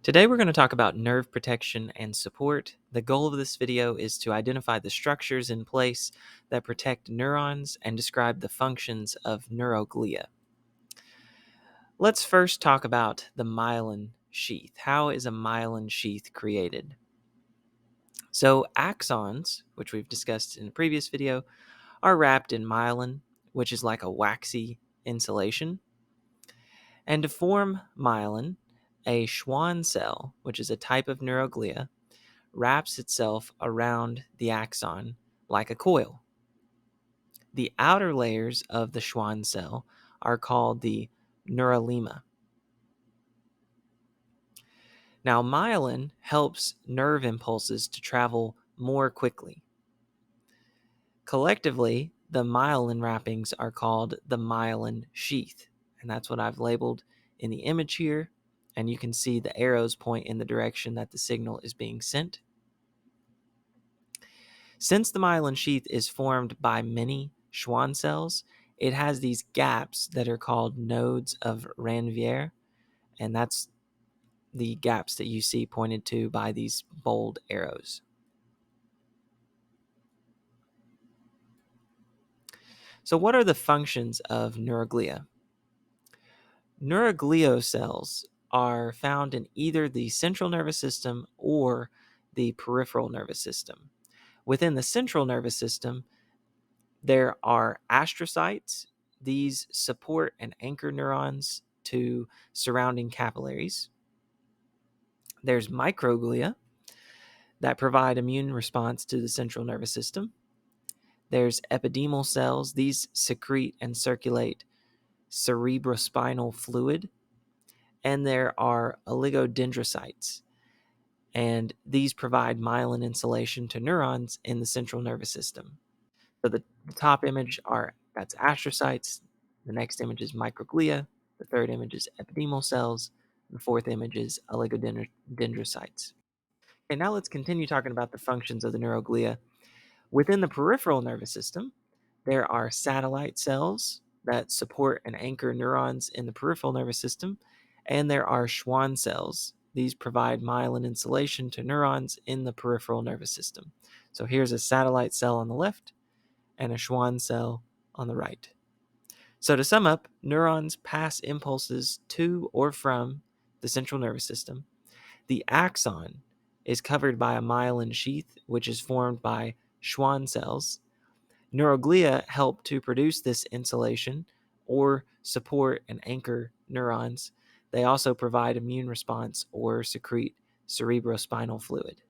Today we're going to talk about nerve protection and support. The goal of this video is to identify the structures in place that protect neurons and describe the functions of neuroglia. Let's first talk about the myelin sheath. How is a myelin sheath created? So axons, which we've discussed in a previous video, are wrapped in myelin, which is like a waxy insulation. And to form myelin, a Schwann cell, which is a type of neuroglia, wraps itself around the axon like a coil. The outer layers of the Schwann cell are called the neurolema. Now, myelin helps nerve impulses to travel more quickly. Collectively, the myelin wrappings are called the myelin sheath, and that's what I've labeled in the image here, and you can see the arrows point in the direction that the signal is being sent. Since the myelin sheath is formed by many Schwann cells, it has these gaps that are called nodes of Ranvier, and that's the gaps that you see pointed to by these bold arrows. So what are the functions of neuroglia? Neuroglial cells are found in either the central nervous system or the peripheral nervous system. Within the central nervous system, there are astrocytes. These support and anchor neurons to surrounding capillaries. There's microglia that provide immune response to the central nervous system. There's epidermal cells. These secrete and circulate cerebrospinal fluid. And there are oligodendrocytes, and these provide myelin insulation to neurons in the central nervous system. So the top image that's astrocytes, the next image is microglia, the third image is epidermal cells, the fourth image is oligodendrocytes. Okay, now let's continue talking about the functions of the neuroglia. Within the peripheral nervous system, there are satellite cells that support and anchor neurons in the peripheral nervous system, and there are Schwann cells. These provide myelin insulation to neurons in the peripheral nervous system. So here's a satellite cell on the left and a Schwann cell on the right. So to sum up, neurons pass impulses to or from the central nervous system. The axon is covered by a myelin sheath, which is formed by Schwann cells. Neuroglia help to produce this insulation or support and anchor neurons. They also provide immune response or secrete cerebrospinal fluid.